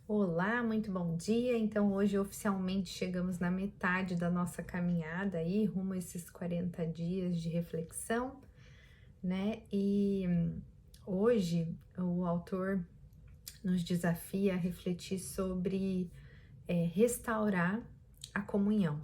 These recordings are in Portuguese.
Olá, muito bom dia. Então, hoje oficialmente chegamos na metade da nossa caminhada aí, rumo a esses 40 dias de reflexão, né? Hoje o autor nos desafia a refletir sobre restaurar a comunhão.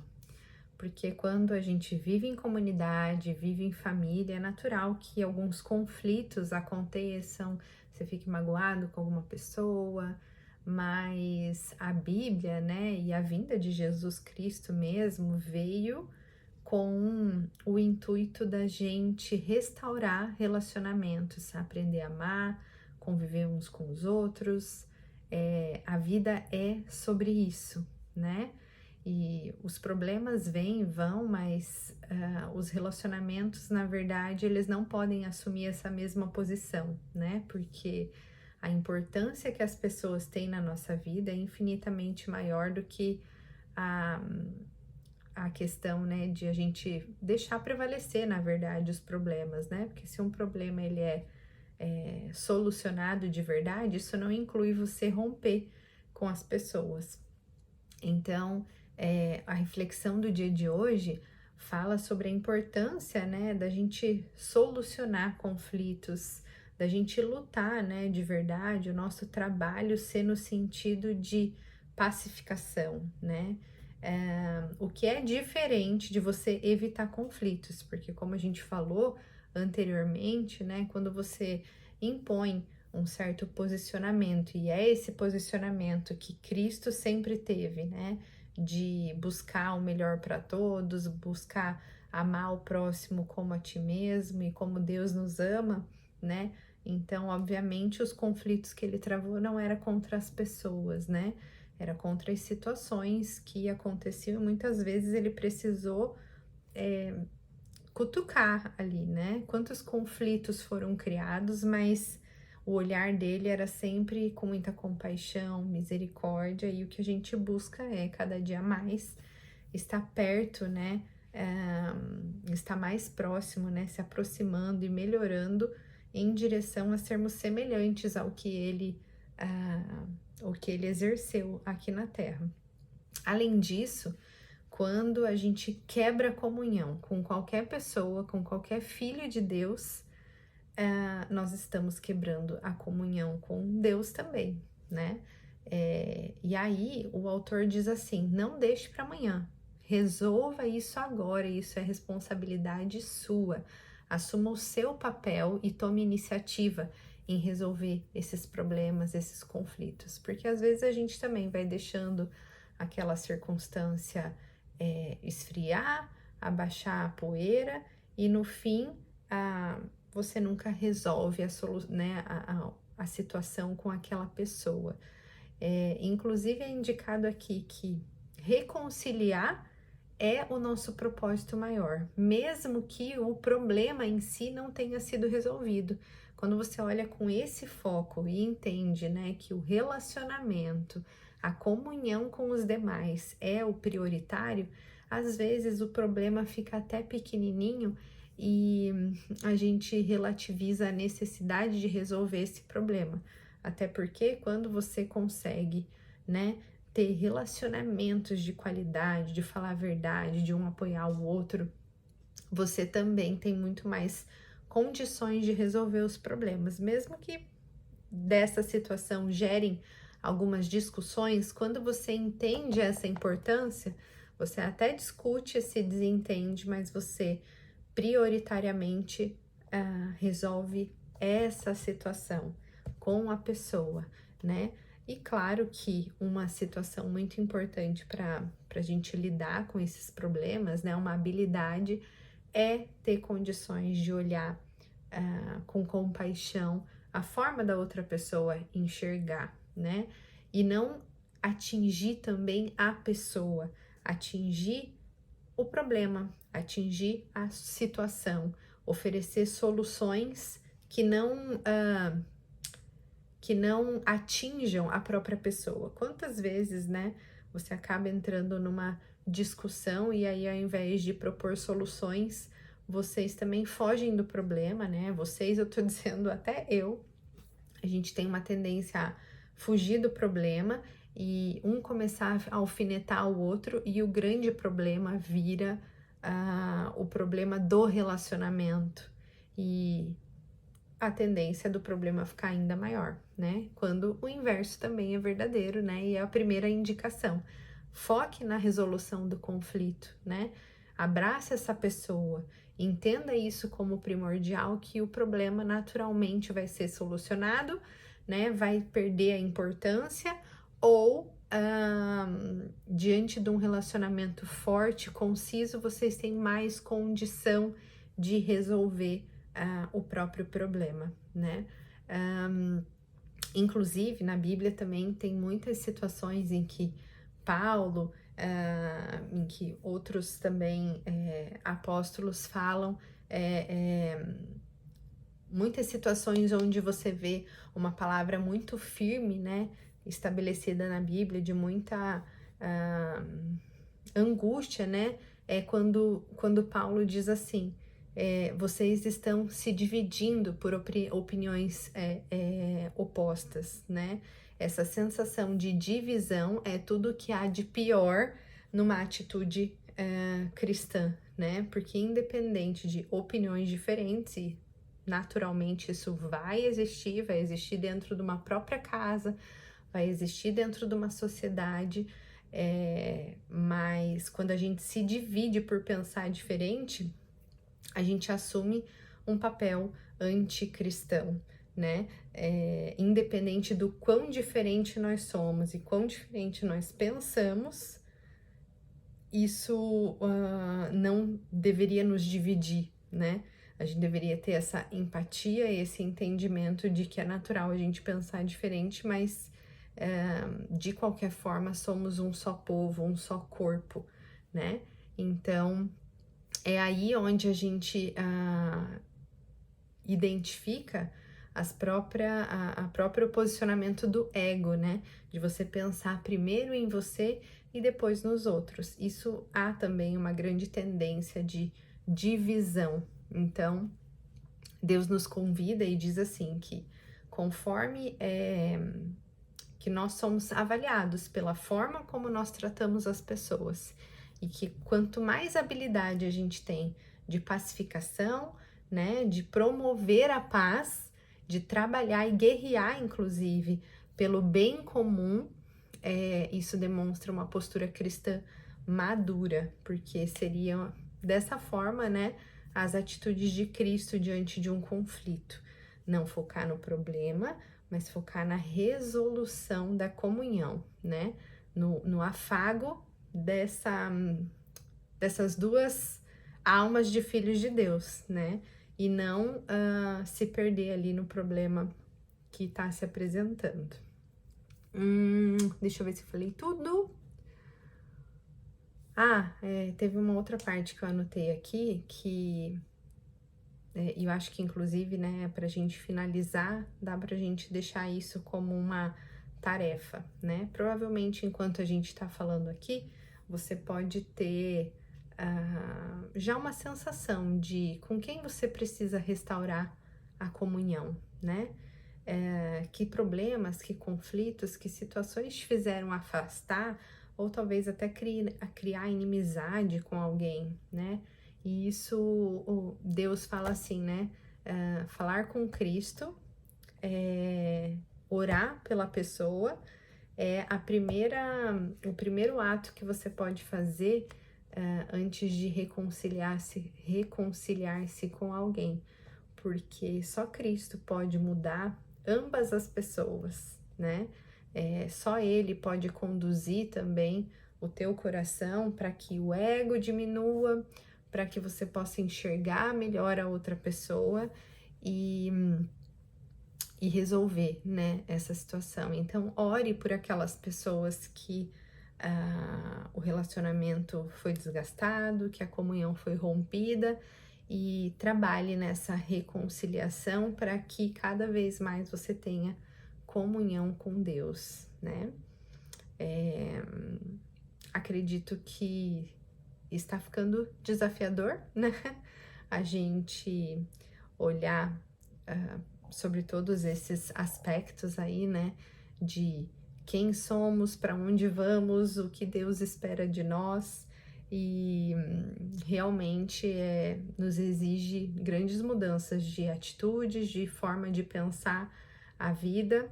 Porque quando a gente vive em comunidade, vive em família, é natural que alguns conflitos aconteçam, você fique magoado com alguma pessoa, mas a Bíblia, né, e a vinda de Jesus Cristo mesmo veio com o intuito da gente restaurar relacionamentos, aprender a amar, conviver uns com os outros. A vida é sobre isso, né? E os problemas vêm e vão, mas os relacionamentos, na verdade, eles não podem assumir essa mesma posição, né? Porque a importância que as pessoas têm na nossa vida é infinitamente maior do que a, a questão, né, de a gente deixar prevalecer, na verdade, os problemas, né? Porque se um problema ele é solucionado de verdade, isso não inclui você romper com as pessoas. Então, a reflexão do dia de hoje fala sobre a importância, né, da gente solucionar conflitos, da gente lutar, né, de verdade, o nosso trabalho ser no sentido de pacificação, né? O que é diferente de você evitar conflitos, porque como a gente falou anteriormente, né, quando você impõe um certo posicionamento, e é esse posicionamento que Cristo sempre teve, né? De buscar o melhor para todos, buscar amar o próximo como a ti mesmo e como Deus nos ama, né? Então, obviamente, os conflitos que ele travou não era contra as pessoas, né? Era contra as situações que aconteciam e muitas vezes ele precisou cutucar ali, né? Quantos conflitos foram criados, mas o olhar dele era sempre com muita compaixão, misericórdia, e o que a gente busca é cada dia mais estar perto, né? Estar mais próximo, né? Se aproximando e melhorando em direção a sermos semelhantes ao que ele exerceu aqui na Terra. Além disso, quando a gente quebra a comunhão com qualquer pessoa, com qualquer filho de Deus, nós estamos quebrando a comunhão com Deus também, né? E aí o autor diz assim: não deixe para amanhã, resolva isso agora, isso é responsabilidade sua. Assuma o seu papel e tome iniciativa em resolver esses problemas, esses conflitos, porque às vezes a gente também vai deixando aquela circunstância esfriar, abaixar a poeira e no fim você nunca resolve né, a situação com aquela pessoa. Inclusive é indicado aqui que reconciliar é o nosso propósito maior, mesmo que o problema em si não tenha sido resolvido. Quando você olha com esse foco e entende, né, que o relacionamento, a comunhão com os demais é o prioritário, às vezes o problema fica até pequenininho e a gente relativiza a necessidade de resolver esse problema. Até porque quando você consegue, né, ter relacionamentos de qualidade, de falar a verdade, de um apoiar o outro, você também tem muito mais condições de resolver os problemas, mesmo que dessa situação gerem algumas discussões. Quando você entende essa importância, você até discute, se desentende, mas você prioritariamente resolve essa situação com a pessoa, né? E claro que uma situação muito importante para a gente lidar com esses problemas, né? Uma habilidade é ter condições de olhar com compaixão a forma da outra pessoa enxergar, né? E não atingir também a pessoa, atingir o problema, atingir a situação, oferecer soluções que não atinjam a própria pessoa. Quantas vezes, né, você acaba entrando numa discussão e aí ao invés de propor soluções, vocês também fogem do problema, né? Vocês, eu tô dizendo até eu, a gente tem uma tendência a fugir do problema e um começar a alfinetar o outro, e o grande problema vira o problema do relacionamento, e a tendência do problema ficar ainda maior, né? Quando o inverso também é verdadeiro, né? E é a primeira indicação. Foque na resolução do conflito, né? Abrace essa pessoa, entenda isso como primordial, que o problema naturalmente vai ser solucionado, né? Vai perder a importância, ou diante de um relacionamento forte, conciso, vocês têm mais condição de resolver o próprio problema, né? Inclusive, na Bíblia também tem muitas situações em que Paulo, em que outros também apóstolos falam, muitas situações onde você vê uma palavra muito firme, né, estabelecida na Bíblia, de muita angústia, né, quando Paulo diz assim: vocês estão se dividindo por opiniões opostas, né? Essa sensação de divisão é tudo que há de pior numa atitude cristã, né? Porque independente de opiniões diferentes, e naturalmente isso vai existir dentro de uma própria casa, vai existir dentro de uma sociedade, mas quando a gente se divide por pensar diferente, a gente assume um papel anticristão, né? Independente do quão diferente nós somos e quão diferente nós pensamos, isso não deveria nos dividir, né? A gente deveria ter essa empatia, esse entendimento de que é natural a gente pensar diferente, mas de qualquer forma somos um só povo, um só corpo, né? Então, é aí onde a gente identifica a próprio posicionamento do ego, né? De você pensar primeiro em você e depois nos outros. Isso há também uma grande tendência de divisão. Então, Deus nos convida e diz assim que conforme que nós somos avaliados pela forma como nós tratamos as pessoas, e que quanto mais habilidade a gente tem de pacificação, né, de promover a paz, de trabalhar e guerrear, inclusive, pelo bem comum, isso demonstra uma postura cristã madura, porque seria dessa forma, né, as atitudes de Cristo diante de um conflito. Não focar no problema, mas focar na resolução da comunhão, né? No afago dessas duas almas de filhos de Deus, né? E não se perder ali no problema que está se apresentando. Deixa eu ver se eu falei tudo. Teve uma outra parte que eu anotei aqui, que eu acho que inclusive, né, pra gente finalizar, dá pra gente deixar isso como uma tarefa, né? Provavelmente, enquanto a gente tá falando aqui, você pode ter já uma sensação de com quem você precisa restaurar a comunhão, né? Que problemas, que conflitos, que situações te fizeram afastar, ou talvez até criar inimizade com alguém, né? E isso, Deus fala assim, né? Falar com Cristo, orar pela pessoa, é o primeiro ato que você pode fazer antes de reconciliar-se com alguém, porque só Cristo pode mudar ambas as pessoas, né? Só Ele pode conduzir também o teu coração para que o ego diminua, para que você possa enxergar melhor a outra pessoa e resolver, né, essa situação. Então, ore por aquelas pessoas que o relacionamento foi desgastado, que a comunhão foi rompida, e trabalhe nessa reconciliação para que cada vez mais você tenha comunhão com Deus, né? Acredito que está ficando desafiador, né? A gente olhar sobre todos esses aspectos aí, né? de quem somos, para onde vamos, o que Deus espera de nós, e realmente nos exige grandes mudanças de atitudes, de forma de pensar a vida,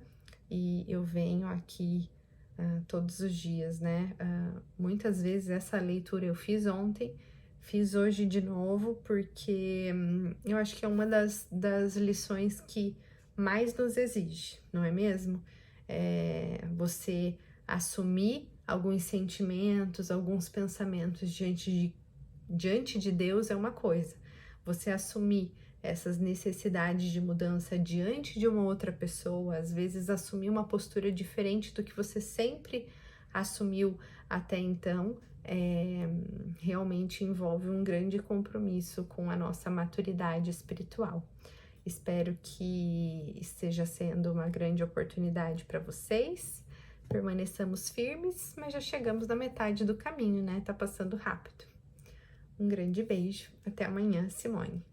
e eu venho aqui todos os dias, né? Muitas vezes essa leitura eu fiz ontem, fiz hoje de novo, porque eu acho que é uma das lições que mais nos exige, não é mesmo? Você assumir alguns sentimentos, alguns pensamentos diante de Deus é uma coisa. Você assumir essas necessidades de mudança diante de uma outra pessoa, às vezes assumir uma postura diferente do que você sempre assumiu até então, realmente envolve um grande compromisso com a nossa maturidade espiritual. Espero que esteja sendo uma grande oportunidade para vocês. Permaneçamos firmes, mas já chegamos na metade do caminho, né? Tá passando rápido. Um grande beijo. Até amanhã, Simone.